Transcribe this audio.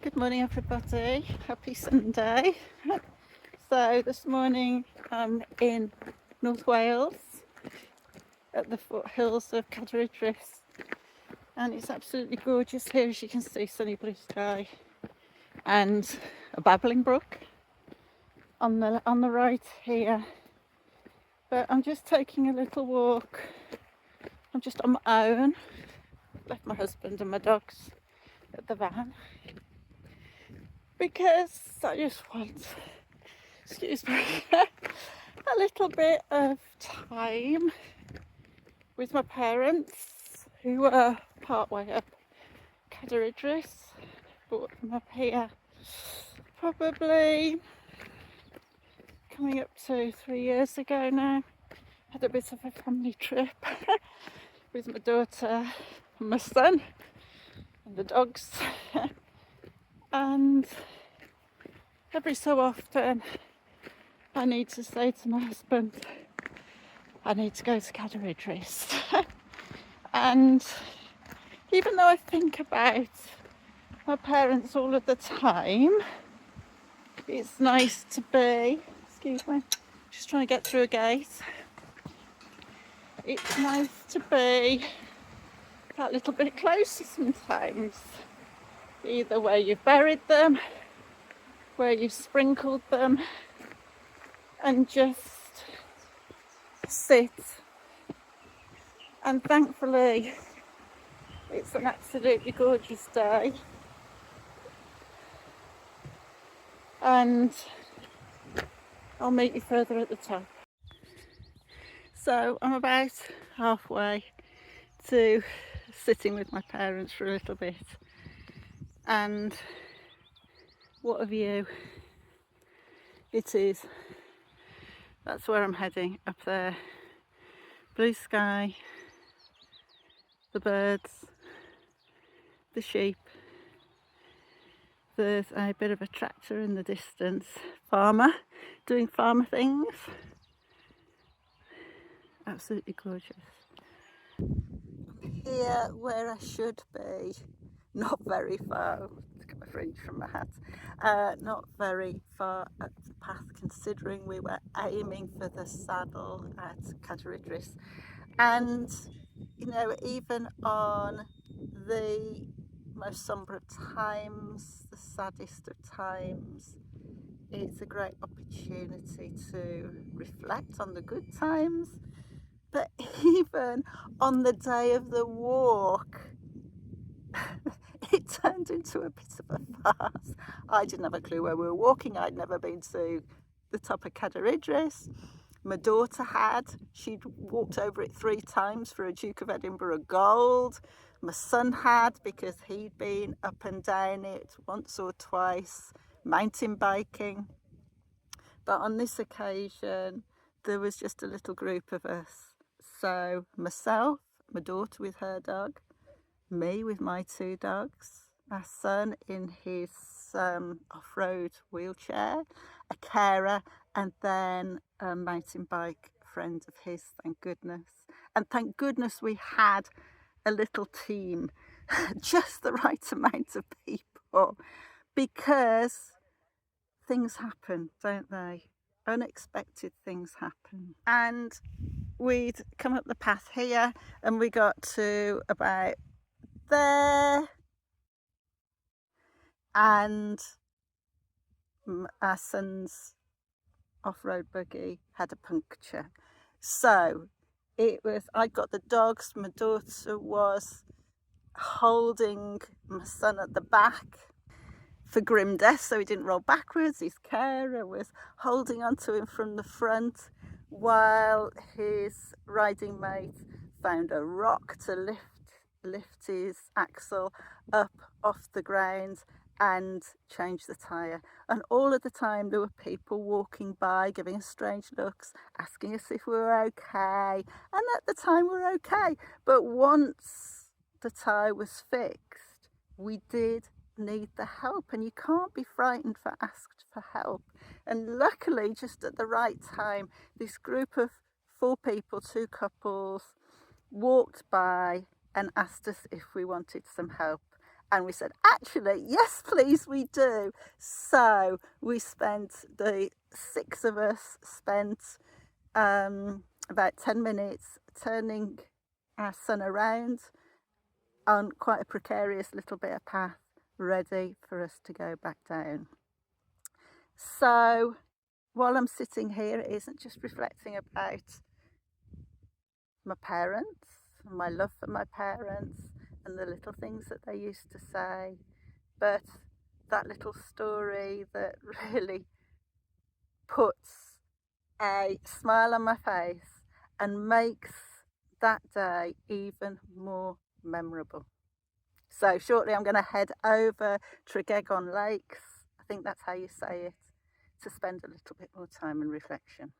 Good morning, everybody. Happy Sunday. So this morning I'm in North Wales at the foothills of Cadwaladr, and it's absolutely gorgeous here, as you can see. Sunny blue sky and a babbling brook on the right here. But I'm just taking a little walk. I'm just on my own. Left my husband and my dogs at the van because I just want, excuse me, a little bit of time with my parents, who are part way up Cadwaladr. Brought them up here probably coming up to 3 years ago now. Had a bit of a family trip with my daughter and my son and the dogs. And every so often I need to say to my husband, I need to go to Cadwaladr. And even though I think about my parents all of the time, it's nice to be, excuse me, just trying to get through a gate. It's nice to be that little bit closer sometimes, either where you've buried them, where you've sprinkled them, and just sit. And thankfully it's an absolutely gorgeous day, and I'll meet you further at the top. So I'm about halfway to sitting with my parents for a little bit, and what a view it is. That's where I'm heading, up there. Blue sky, the birds, the sheep. There's a bit of a tractor in the distance, farmer doing farmer things. Absolutely gorgeous. Here where I should be, not very far, to get my fringe from my hat, not very far up the path, considering we were aiming for the saddle at Cadwaladr. And you know, even on the most sombre of times, the saddest of times, it's a great opportunity to reflect on the good times. But even on the day of the walk, it turned into a bit of a farce. I didn't have a clue where we were walking. I'd never been to the top of Cadwaladr. My daughter had. She'd walked over it 3 times for a Duke of Edinburgh gold. My son had, because he'd been up and down it once or twice, mountain biking. But on this occasion, there was just a little group of us. So myself, my daughter with her dog, me with my 2 dogs, our son in his off-road wheelchair, a carer, and then a mountain bike friend of his, thank goodness. And thank goodness we had a little team, just the right amount of people, because things happen, don't they? Unexpected things happen. And we'd come up the path here and we got to about there, and our son's off-road buggy had a puncture. So it was, I got the dogs, my daughter was holding my son at the back for grim death so he didn't roll backwards. His carer was holding onto him from the front, while his riding mate found a rock to lift his axle up off the ground and change the tyre. And all of the time there were people walking by, giving us strange looks, asking us if we were okay. And at the time we were okay. But once the tyre was fixed, we did need the help, and you can't be frightened for asked for help. And luckily, just at the right time, this group of 4 people, 2 couples, walked by and asked us if we wanted some help. And we said, actually, yes, please, we do. So we spent, the 6 of us spent about 10 minutes turning our son around on quite a precarious little bit of path, ready for us to go back down. So while I'm sitting here, it isn't just reflecting about my parents, my love for my parents, and the little things that they used to say, but that little story that really puts a smile on my face and makes that day even more memorable. So shortly I'm going to head over Tregegon Lakes, I think that's how you say it, to spend a little bit more time in reflection.